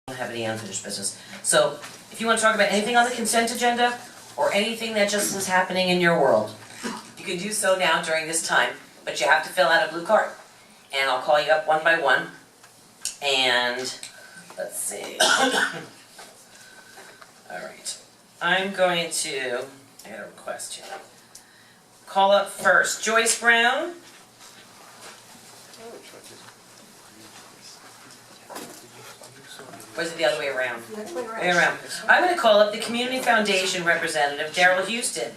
don't have any unfinished business. So, if you want to talk about anything on the consent agenda, or anything that just is happening in your world, you can do so now during this time, but you have to fill out a blue card. And I'll call you up one by one, and let's see. Alright, I'm going to, I got a request here. Call up first, Joyce Brown. Or is it the other way around? The other way Way around. I'm going to call up the Community Foundation representative, Daryl Houston.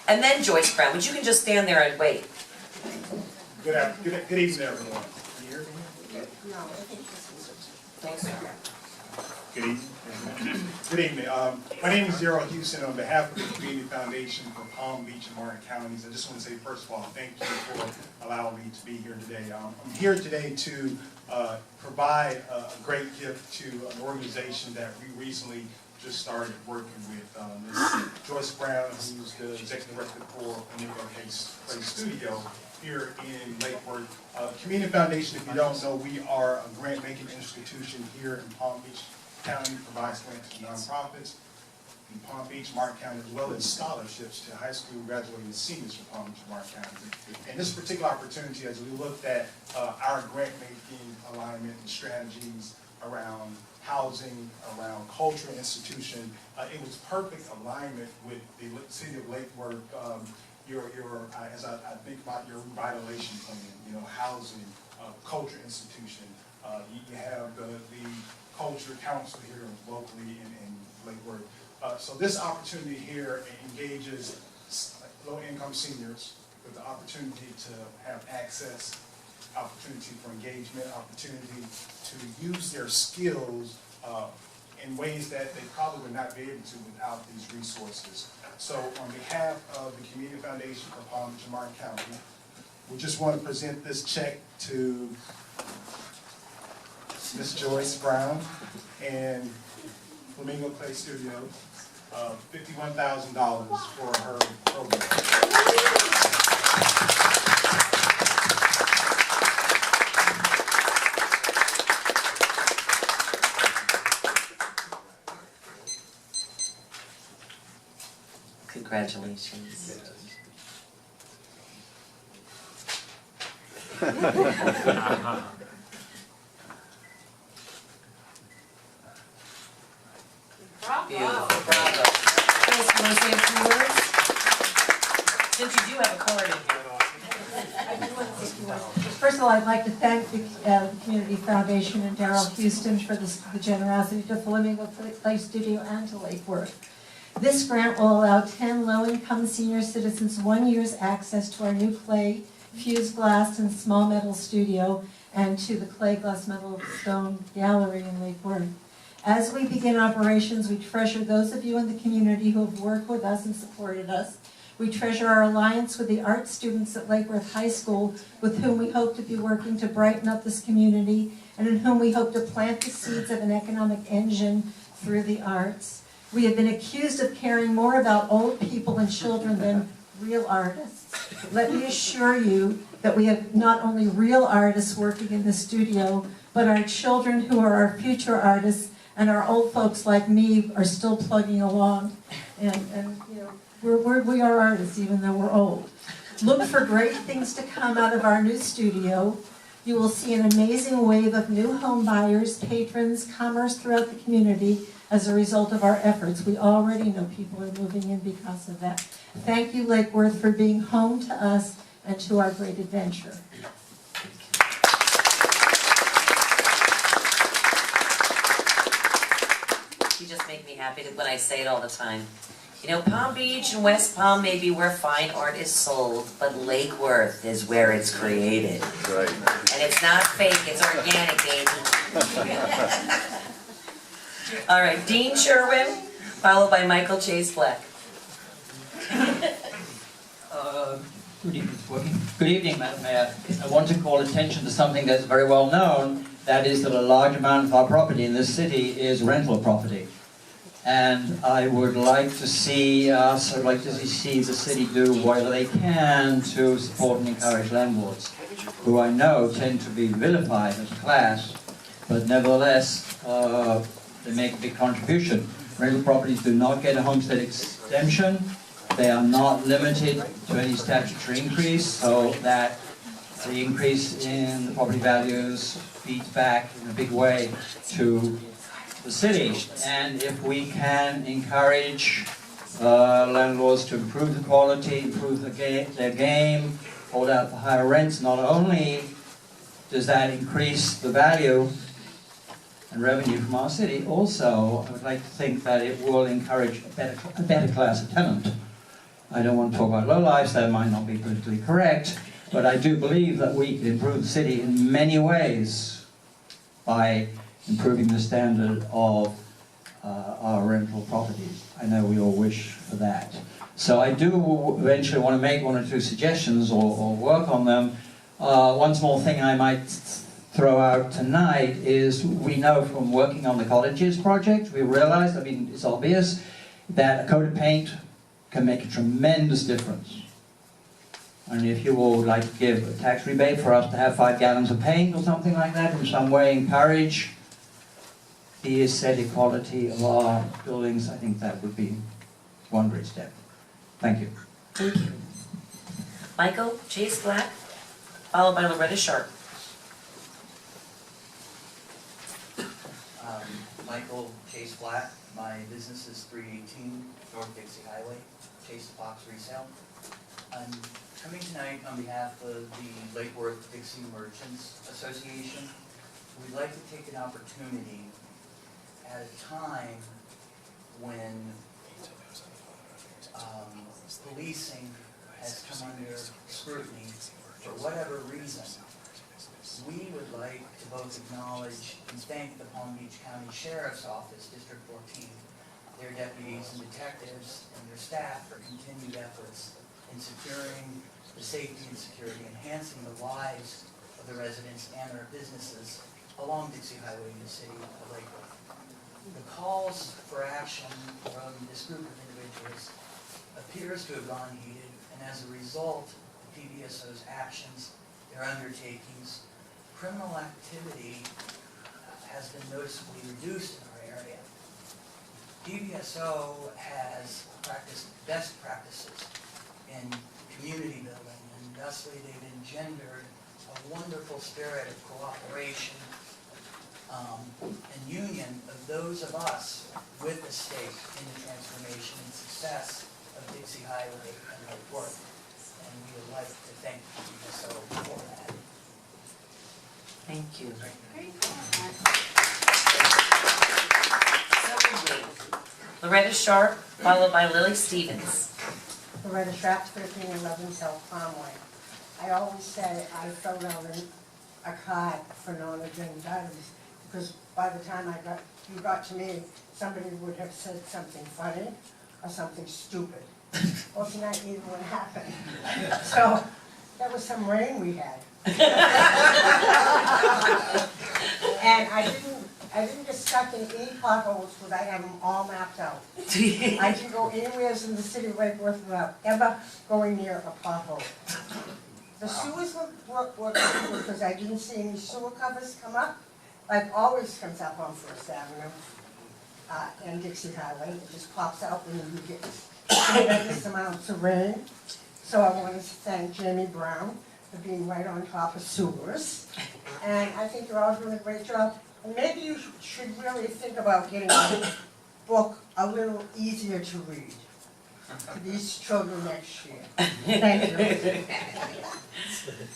And then Joyce Brown, but you can just stand there and wait. Good evening, everyone. Can you hear me? No. Thanks, sir. Good evening. Good evening. My name is Daryl Houston. On behalf of the Community Foundation for Palm Beach and Martin Counties, I just want to say, first of all, thank you for allowing me to be here today. I'm here today to provide a great gift to an organization that we recently just started working with. Ms. Joyce Brown, who's the executive director for Flamingo Play Studio here in Lake Worth. Community Foundation, if you don't know, we are a grant-making institution here in Palm Beach County, provides grants to nonprofits in Palm Beach, Martin County, as well as scholarships to high school graduating seniors from Palm Beach and Martin County. And this particular opportunity, as we looked at our grant-making alignment and strategies around housing, around culture and institution, it was perfect alignment with the city of Lake Worth. As I think about your revitalization plan, housing, culture institution. You have the culture council here locally in Lake Worth. So this opportunity here engages low-income seniors with the opportunity to have access, opportunity for engagement, opportunity to use their skills in ways that they probably would not be able to without these resources. So on behalf of the Community Foundation for Palm Beach and Martin County, we just want to present this check to Ms. Joyce Brown and Flamingo Play Studio, $51,000 for her program. Congratulations. Beautiful, bravo. Chris, you want to say a few words? Since you do have a card in here. First of all, I'd like to thank the Community Foundation and Daryl Houston for the generosity to Flamingo Play Studio and to Lake Worth. This grant will allow 10 low-income senior citizens 1 year's access to our new clay, fused glass, and small metal studio, and to the clay, glass, metal, stone gallery in Lake Worth. As we begin operations, we treasure those of you in the community who have worked with us and supported us. We treasure our alliance with the art students at Lake Worth High School, with whom we hope to be working to brighten up this community, and in whom we hope to plant the seeds of an economic engine through the arts. We have been accused of caring more about old people and children than real artists. Let me assure you that we have not only real artists working in the studio, but our children who are our future artists, and our old folks like me are still plugging along. And we are artists even though we're old. Look for great things to come out of our new studio. You will see an amazing wave of new home buyers, patrons, commerce throughout the community as a result of our efforts. We already know people are moving in because of that. Thank you, Lake Worth, for being home to us and to our great adventure. You just make me happy when I say it all the time. Palm Beach and West Palm may be where fine art is sold, but Lake Worth is where it's created. Right. And it's not fake, it's organic, baby. All right, Dean Sherwin, followed by Michael Chase Black. Good evening, Madam Mayor. I want to call attention to something that's very well known, that is that a large amount of our property in this city is rental property. And I would like to see the city do whatever they can to support and encourage landlords, who I know tend to be vilified as a class but nevertheless, they make a big contribution. Rental properties do not get a homestead exemption. They are not limited to any statutory increase, so that the increase in the property values feeds back in a big way to the city. And if we can encourage landlords to improve the quality, improve their game, hold out for higher rents, not only does that increase the value and revenue from our city, also I would like to think that it will encourage a better class of tenant. I don't want to talk about lowlifes, that might not be politically correct, but I do believe that we can improve the city in many ways by improving the standard of our rental properties. I know we all wish for that. So I do eventually want to make one or two suggestions or work on them. One small thing I might throw out tonight is we know from working on the cottages project, we realized, I mean, it's obvious, that a coat of paint can make a tremendous difference. And if you would like to give a tax rebate for us to have 5 gallons of paint or something like that, in some way encourage the aesthetic quality of our buildings, I think that would be one great step. Thank you. Thank you. Michael Chase Black, followed by Loretta Sharp. Michael Chase Black. My business is 318 North Dixie Highway, Chase Fox Resale. I'm coming tonight on behalf of the Lake Worth Dixie Merchants Association. We'd like to take an opportunity at a time when policing has come under scrutiny for whatever reason. We would like to both acknowledge and thank the Palm Beach County Sheriff's Office, District 14, their deputies and detectives, and their staff for continued efforts in securing the safety and security, enhancing the lives of the residents and their businesses along Dixie Highway in the city of Lakewood. The calls for action from this group of individuals appears to have gone heated, and as a result of PBSO's actions, their undertakings, criminal activity has been noticeably reduced in our area. PBSO has practiced best practices in community building, and thusly they've engendered a wonderful spirit of cooperation and union of those of us with the state in the transformation and success of Dixie Highway and Lake Worth. And we would like to thank PBSO for that. Thank you. Great. Secondly, Loretta Sharp, followed by Lily Stevens. Loretta Sharp, 1311 South Palmway. I always say I filled out a card for non-agenda items, because by the time you got to me, somebody would have said something funny or something stupid. Well, tonight neither one happened. So that was some rain we had. And I didn't get stuck in any potholes because I have them all mapped out. I can go anywhere in the city of Lake Worth without ever going near a pothole. The sewers were good because I didn't see any sewer covers come up, like always comes up on First Avenue and Dixie Highway. It just pops out when you get tremendous amounts of rain. So I wanted to thank Jamie Brown for being right on top of sewers. And I think you're all doing a great job. And maybe you should really think about getting a book a little easier to read to these children next year. Thank you.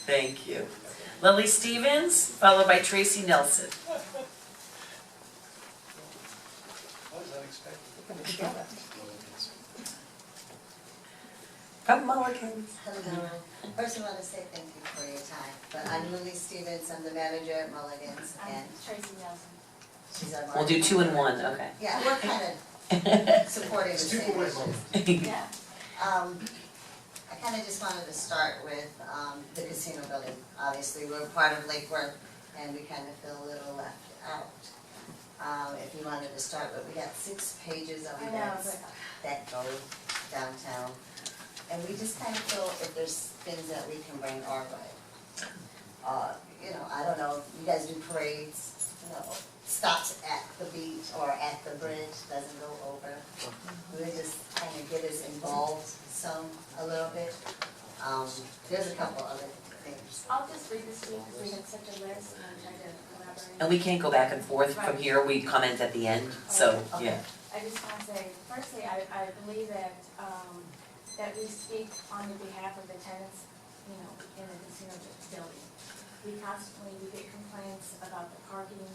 Thank you. Lily Stevens, followed by Tracy Nelson. Come Mulligans. Hello. First I want to say thank you for your time. But I'm Lily Stevens, I'm the manager at Mulligan's, and Tracy Nelson. she's our We'll do 2 in 1, okay. Yeah, we're kind of supporting the same issues. Yeah. I kind of just wanted to start with the casino building. Obviously, we're part of Lake Worth, and we kind of feel a little left out. If you wanted to start with, we got 6 pages of I know, events but that go downtown. And we just kind of feel if there's things that we can bring our way. You know, I don't know, you guys do parades, stops at the beach or at the bridge, doesn't go over. We would just kind of get us involved a little bit. There's a couple other things. I'll just read this to you because we had such a list and I'm trying to collaborate. And we can't go back and forth from here, we comment at the end, so, yeah. I just want to say, firstly, I believe that, that we speak on the behalf of the tenants, you know, in the casino building. We get complaints about the parking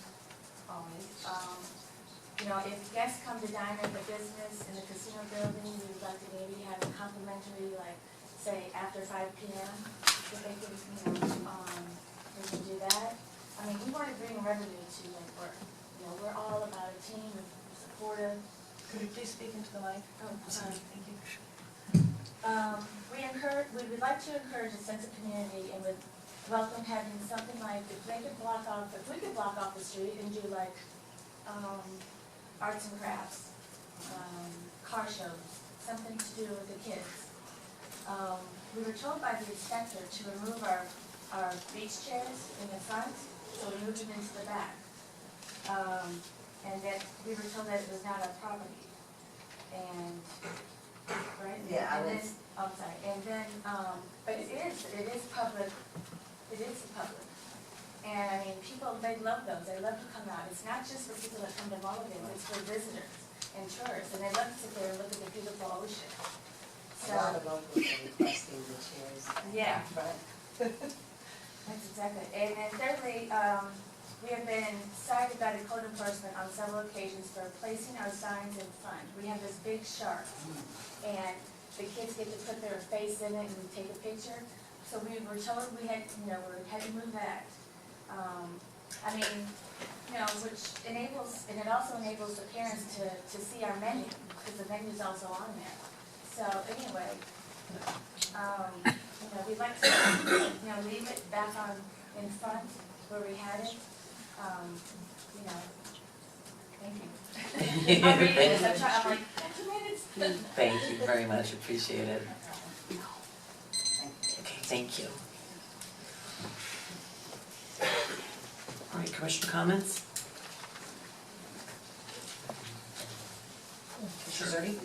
always. You know, if guests come to dine at the business in the casino building, we would like to maybe have a complimentary, like, say, after 5 p.m., if they can, you know, we can do that. I mean, we want to bring revenue to Lake Worth. You know, we're all about a team, supportive. Could you please speak into the mic? Oh, sorry, thank you. We would like to encourage a sense of community and would welcome having something like, if we could block off the street and do like, arts and crafts, car shows, something to do with the kids. We were told by the inspector to remove our beach chairs in the front, so we moved them into the back. And that, we were told that it was not our property. And, right? Yeah, I And then, was- I'm sorry, and then, but it is public, it is public. And I mean, people, they love those, they love to come out. It's not just for people that come to Mulligan, it's for visitors and tourists, and they love to sit there and look at the beautiful ocean. A lot of locals are requesting the chairs. Yeah. Right. That's exactly. And then thirdly, we have been cited by the code enforcement on several occasions for placing our signs in front. We have this big shark, and the kids get to put their face in it and take a picture. So we were told we had, you know, we had to move that. I mean, you know, which enables, and it also enables the parents to see our menu, because the menu's also on there. So anyway, you know, we'd like to, you know, leave it back on, in front where we had it. You know, thank you. I'm reading this, I'm like, 2 minutes. Thank you very much, appreciate it. Okay, thank you. All right, commissioner comments? Commissioner Zerdy?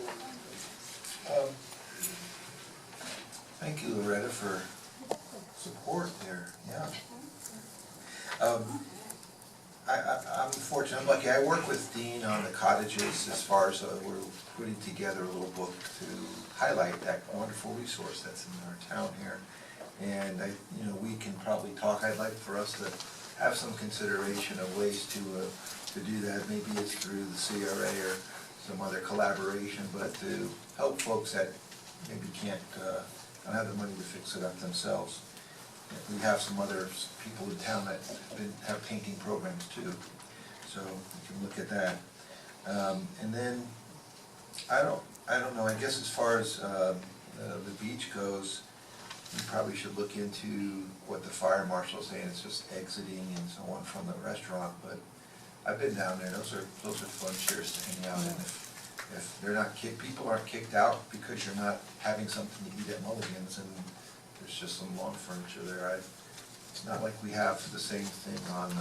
Thank you, Loretta, for support there, yeah. I'm fortunate, I'm lucky, I work with Dean on the cottages as far as we're putting together a little book to highlight that wonderful resource that's in our town here. And you know, we can probably talk, I'd like for us to have some consideration of ways to do that. Maybe it's through the CRA or some other collaboration, but to help folks that maybe don't have the money to fix it up themselves. We have some other people in town that have painting programs too, so we can look at that. And then, I don't know, I guess as far as the beach goes, we probably should look into what the fire marshal's saying, it's just exiting and so on from the restaurant, but I've been down there, those are fun chairs to hang out in. If they're not people aren't kicked out because you're not having something to eat at Mulligan's and there's just some lawn furniture there. It's not like we have the same thing on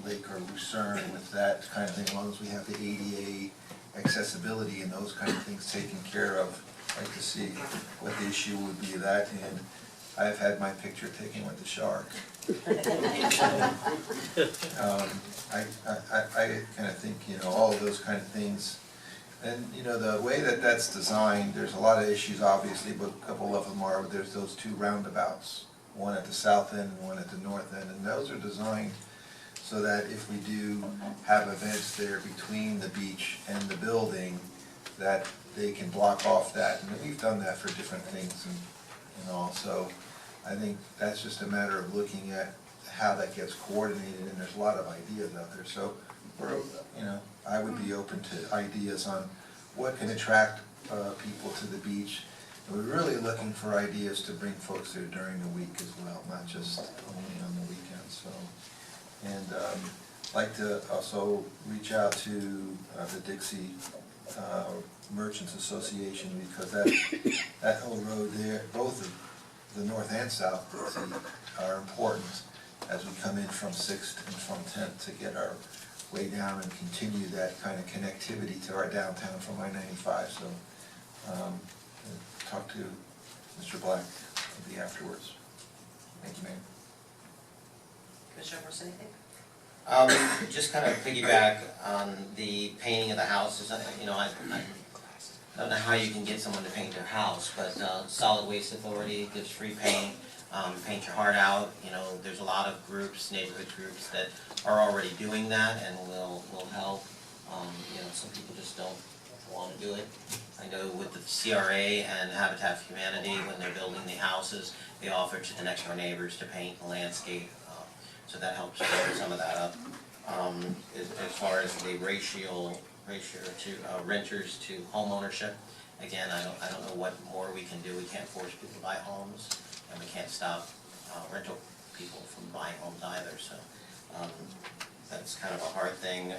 Lake or Lucerne with that kind of thing, as long as we have the ADA accessibility and those kind of things taken care of. I'd like to see what the issue would be of that, and I've had my picture taken with the shark. I kind of think, you know, all of those kind of things. And, you know, the way that that's designed, there's a lot of issues obviously, but a couple of them are, there's those two roundabouts, one at the south end and one at the north end, and those are designed so that if we do have events there between the beach and the building, that they can block off that. And we've done that for different things and all. So I think that's just a matter of looking at how that gets coordinated, and there's a lot of ideas out there. So we're, you know, I would be open to ideas on what can attract people to the beach. And we're really looking for ideas to bring folks there during the week as well, not just only on the weekends. So, and I'd like to also reach out to the Dixie Merchants Association, because that whole road there, both the north and south Dixie, are important. as we come in from Sixth and from 10th to get our way down and continue that kind of connectivity to our downtown from I-95. So talk to Mr. Black maybe afterwards. Thank you, Mayor. Commissioner Morse, anything? Just kind of piggyback on the painting of the houses, you know, I don't know how you can get someone to paint their house, but Solid Waste Authority gives free paint, paint your heart out, you know, there's a lot of groups, neighborhood groups that are already doing that and will help, you know, some people just don't want to do it. I know with the CRA and Habitat for Humanity, when they're building the houses, they offer to the next door neighbors to paint the landscape. So that helps build some of that up. As far as the ratio to renters to home ownership, again, I don't know what more we can do. We can't force people to buy homes, and we can't stop rental people from buying homes either. So that's kind of a hard thing.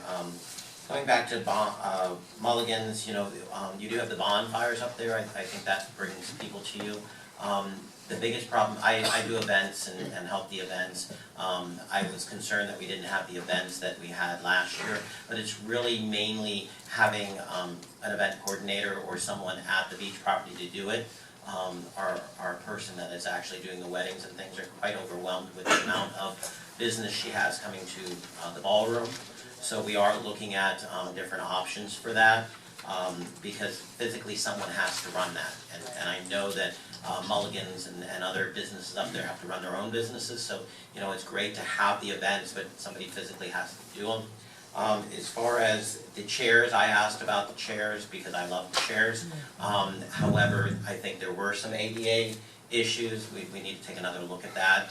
Going back to Mulligan's, you know, you do have the bonfires up there. I think that brings people to you. The biggest problem, I do events and help the events. I was concerned that we didn't have the events that we had last year, but it's really mainly having an event coordinator or someone at the beach property to do it. Our person that is actually doing the weddings and things are quite overwhelmed with the amount of business she has coming to the ballroom. So we are looking at different options for that. Because physically someone has to run that, and I know that Mulligan's and other businesses up there have to run their own businesses, so you know it's great to have the events, but somebody physically has to do them. As far as the chairs, I asked about the chairs because I love the chairs. However, I think there were some ADA issues. We need to take another look at that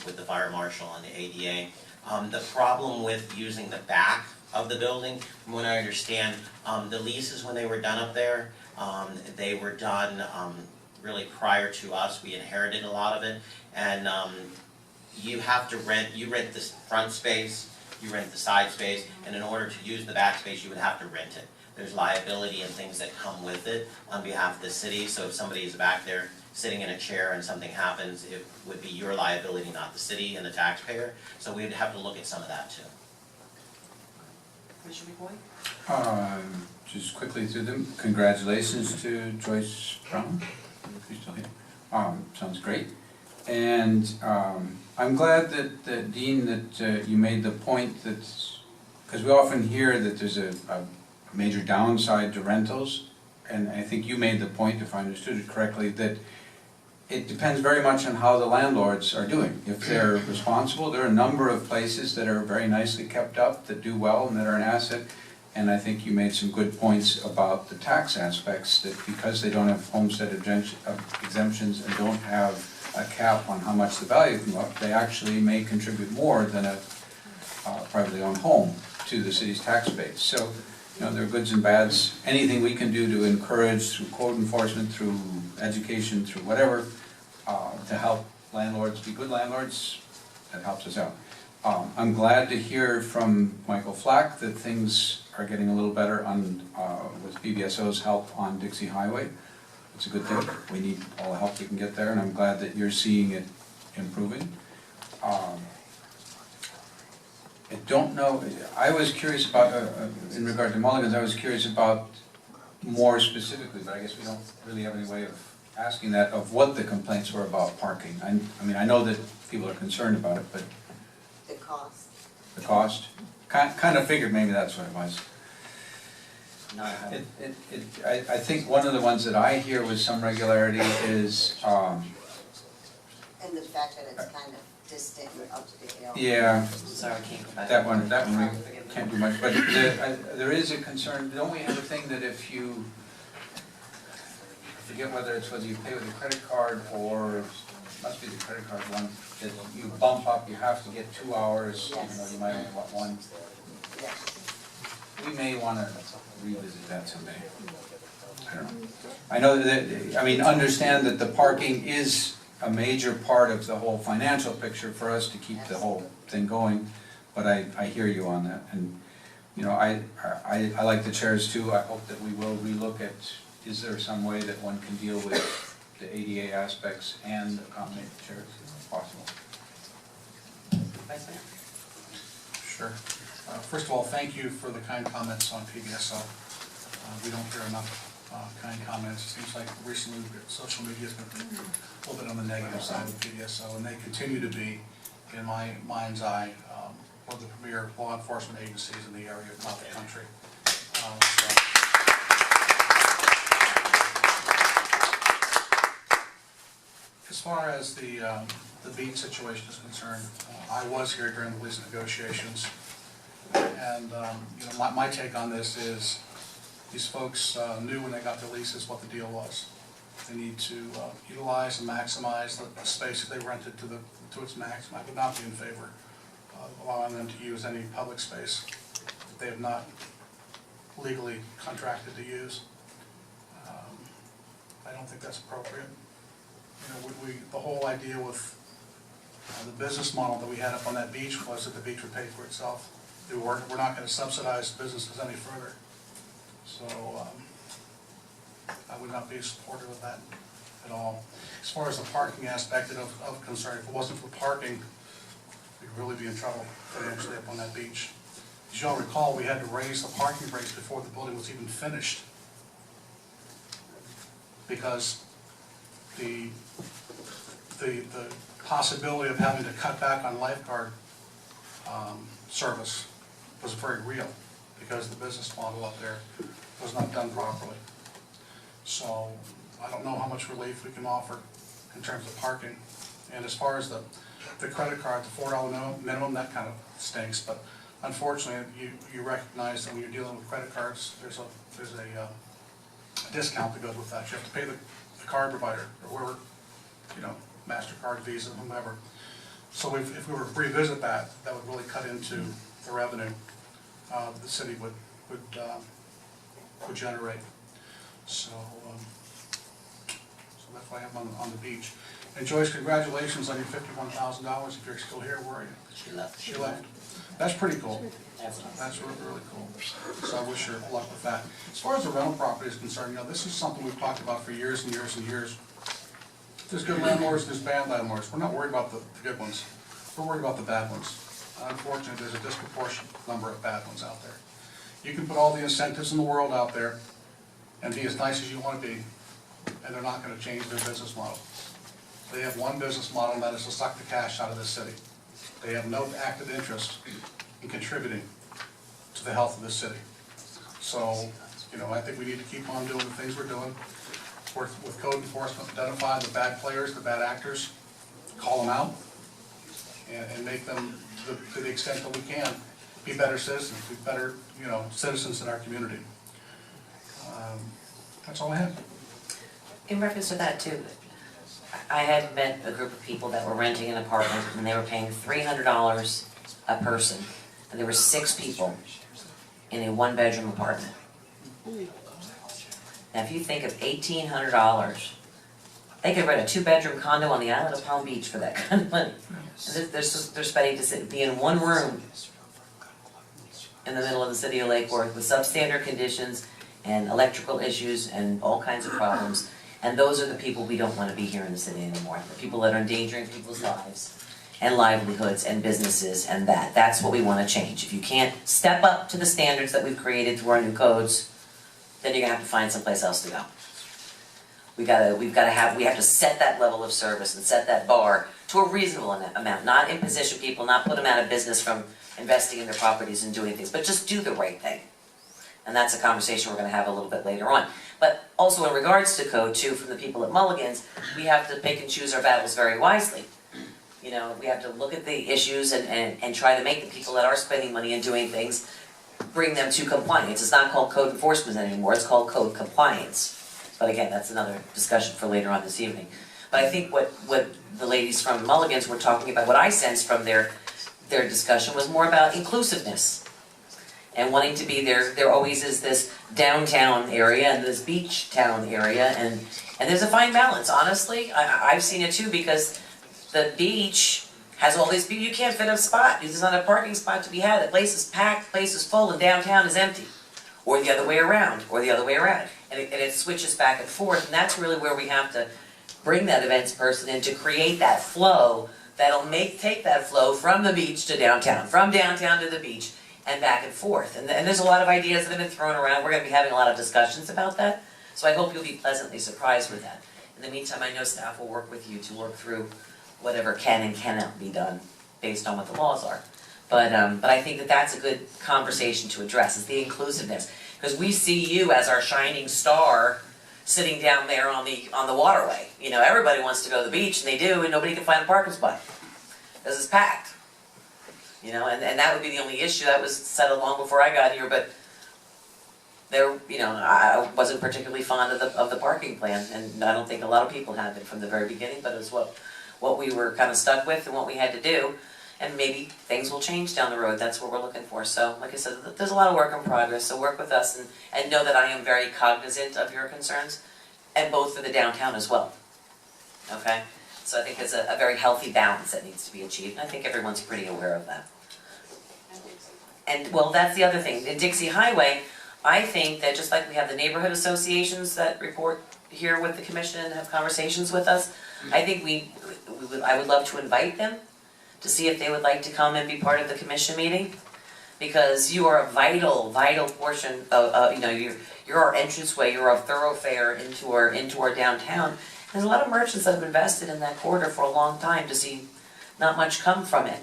with the fire marshal and the ADA. The problem with using the back of the building, from what I understand, the leases when they were done up there, they were done really prior to us. We inherited a lot of it, and you have to rent this front space, you rent the side space, and in order to use the back space, you would have to rent it. There's liability and things that come with it on behalf of the city, so if somebody is back there sitting in a chair and something happens, it would be your liability, not the city and the taxpayer, so we would have to look at some of that too. Commissioner McBoyd? Just quickly through them, congratulations to Joyce Brown, if you're still here. Sounds great. And I'm glad that Dean, that you made the point that, because we often hear that there's a major downside to rentals, and I think you made the point, if I understood it correctly, that it depends very much on how the landlords are doing. If they're responsible, there are a number of places that are very nicely kept up, that do well and that are an asset. And I think you made some good points about the tax aspects, that because they don't have homestead exemptions and don't have a cap on how much the value can go up, they actually may contribute more than a privately owned home to the city's tax base. So, you know, there are goods and bads. Anything we can do to encourage through code enforcement, through education, through whatever, to help landlords be good landlords, that helps us out. I'm glad to hear from Michael Flack that things are getting a little better on with PBSO's help on Dixie Highway. It's a good thing. We need all the help we can get there, and I'm glad that you're seeing it improving. I don't know, I was curious about, in regard to Mulligan's, I was curious about more specifically, but I guess we don't really have any way of asking that, of what the complaints were about parking. I mean, I know that people are concerned about it, but The cost. the cost? Kind of figured maybe that's what it was. I think one of the ones that I hear with some regularity is, And the fact that it's kind of distant up the hill. yeah, Sorry, I can't go back. that one we can't do much, but there is a concern, don't we have a thing that if you, I forget whether you pay with a credit card or, must be the credit card one, that you bump up, you have to get 2 hours, even though you might only want one. Yes. We may want to revisit that someday. I don't know. I know that, I mean, understand that the parking is a major part of the whole financial picture for us to keep the whole thing going, but I hear you on that. And, you know, I like the chairs too. I hope that we will relook at, is there some way that one can deal with the ADA aspects and accommodate the chairs if possible. Vice Mayor. Sure. First of all, thank you for the kind comments on PBSO. We don't hear enough kind comments. It seems like recently social media has been a little bit on the negative side of PBSO, and they continue to be, in my mind's eye, one of the premier law enforcement agencies in the area, if not the country. As far as the beach situation is concerned, I was here during the lease negotiations, and my take on this is these folks knew when they got their leases what the deal was. They need to utilize and maximize the space that they rented to its maximum. I would not be in favor of allowing them to use any public space that they have not legally contracted to use. I don't think that's appropriate. The whole idea with the business model that we had up on that beach was that the beach would pay for itself. We're not going to subsidize businesses any further. So I would not be supportive of that at all. As far as the parking aspect of concern, if it wasn't for parking, we'd really be in trouble financially up on that beach. As you all recall, we had to raise the parking rates before the building was even finished, because the possibility of having to cut back on lifeguard service was very real, because the business model up there was not done properly. So I don't know how much relief we can offer in terms of parking. And as far as the credit card, the $4 minimum, that kind of stinks. But unfortunately, you recognize that when you're dealing with credit cards, there's a discount that goes with that. You have to pay the card provider, or whoever, MasterCard, Visa, whomever. So if we were to revisit that, that would really cut into the revenue the city would generate. So that's why I have on the beach. And Joyce, congratulations on your $51,000. If you're still here, where are you? She left. She left. That's pretty cool. That's nice. That's really, really cool. So I wish her luck with that. As far as the rental property is concerned, this is something we've talked about for years and years and years. There's good landlords, there's bad landlords. We're not worried about the good ones. We're worried about the bad ones. Unfortunately, there's a disproportionate number of bad ones out there. You can put all the incentives in the world out there and be as nice as you want to be, and they're not going to change their business model. They have one business model, and that is to suck the cash out of this city. They have no active interest in contributing to the health of this city. So, I think we need to keep on doing the things we're doing. Work with code enforcement, identify the bad players, the bad actors, call them out, and make them, to the extent that we can, be better citizens, be better, citizens in our community. That's all I have. In reference to that too, I had met a group of people that were renting an apartment and they were paying $300 a person, and there were 6 people in a 1-bedroom apartment. Now if you think of $1,800, they could rent a 2-bedroom condo on the island of Palm Beach for that kind of money. And they're spending to be in one room in the middle of the city of Lake Worth with substandard conditions and electrical issues and all kinds of problems. And those are the people we don't want to be here in the city anymore. The people that are endangering people's lives and livelihoods and businesses, and that's what we want to change. If you can't step up to the standards that we've created through our new codes, then you're going to have to find someplace else to go. We have to set that level of service and set that bar to a reasonable amount, not imposition people, not put them out of business from investing in their properties and doing things, but just do the right thing. And that's a conversation we're going to have a little bit later on. But also in regards to code too, from the people at Mulligan's, we have to pick and choose our battles very wisely. We have to look at the issues and try to make the people that are spending money and doing things, bring them to compliance. It's not called code enforcement anymore, it's called code compliance. But again, that's another discussion for later on this evening. But I think what the ladies from Mulligan's were talking about, what I sensed from their discussion was more about inclusiveness. And wanting to be there always is this downtown area and this beach town area, and there's a fine balance, honestly. I've seen it too, because the beach has all these people, you can't fit a spot, there's not a parking spot to be had, the place is packed, the place is full, and downtown is empty. Or the other way around, And it switches back and forth, and that's really where we have to bring that events person in to create that flow that'll take that flow from the beach to downtown, from downtown to the beach, and back and forth. And there's a lot of ideas that have been thrown around, we're gonna be having a lot of discussions about that, so I hope you'll be pleasantly surprised with that. In the meantime, I know staff will work with you to work through whatever can and cannot be done based on what the laws are. But I think that that's a good conversation to address, is the inclusiveness. Because we see you as our shining star sitting down there on the waterway. You know, everybody wants to go to the beach, and they do, and nobody can find a parking spot. Because it's packed. You know, and that would be the only issue. That was settled long before I got here, but there, you know, I wasn't particularly fond of the parking plan, and I don't think a lot of people have been from the very beginning, but it was what we were kind of stuck with and what we had to do. And maybe things will change down the road, that's what we're looking for. So, like I said, there's a lot of work in progress, so work with us and know that I am very cognizant of your concerns, and both for the downtown as well. Okay? So I think there's a very healthy balance that needs to be achieved, and I think everyone's pretty aware of that. And, well, that's the other thing. In Dixie Highway, I think that just like we have the neighborhood associations that report here with the commission and have conversations with us, I think I would love to invite them to see if they would like to come and be part of the commission meeting, because you are a vital portion of, you know, you're our entranceway, you're our thoroughfare into our downtown. There's a lot of merchants that have invested in that corridor for a long time to see not much come from it,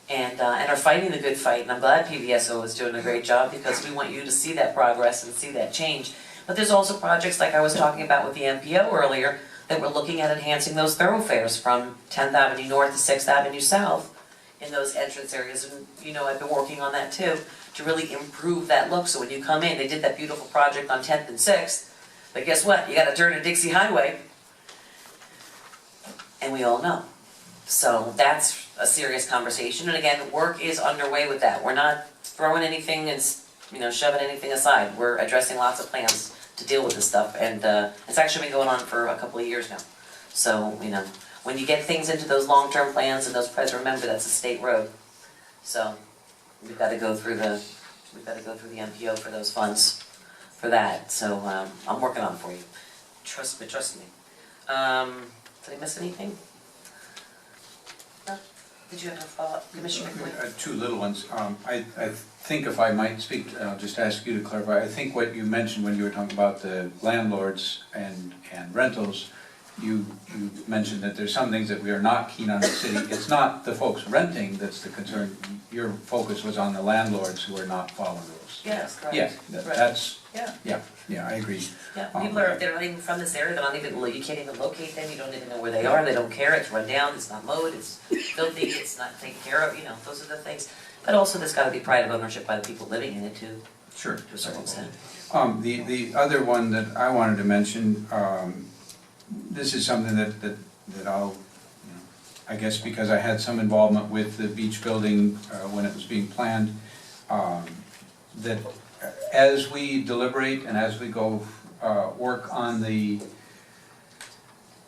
and are fighting the good fight, and I'm glad PVSO is doing a great job, because we want you to see that progress and see that change. But there's also projects like I was talking about with the MPO earlier, that we're looking at enhancing those thoroughfares from 10th Avenue North to 6th Avenue South in those entrance areas. And, you know, I've been working on that too, to really improve that look. So when you come in, they did that beautiful project on 10th and 6th, but guess what? You gotta turn to Dixie Highway, and we all know. So that's a serious conversation, and again, work is underway with that. We're not throwing anything and, you know, shoving anything aside. We're addressing lots of plans to deal with this stuff, and it's actually been going on for a couple of years now. So, you know, when you get things into those long-term plans and those remember that's a state road. So we've got to go through the MPO for those funds for that. So I'm working on it for you. Trust me. Did I miss anything? No? Did you have a follow-up, Commissioner McQueen? Two little ones. I think if I might speak, I'll just ask you to clarify. I think what you mentioned when you were talking about the landlords and rentals, you mentioned that there's some things that we are not keen on in the city. It's not the folks renting that's the concern. Your focus was on the landlords who are not following rules. Yes, correct. Yeah, that's, Yeah. yeah, I agree. Yeah, people they're not even from this area, they're not even, you can't even locate them, you don't even know where they are, they don't care, it's run down, it's not mowed, it's filthy, it's not taken care of, you know, those are the things. But also there's gotta be pride of ownership by the people living in it too, Sure. to a certain extent. The other one that I wanted to mention, this is something that I'll, you know, I guess because I had some involvement with the beach building when it was being planned, that as we deliberate and as we go work on the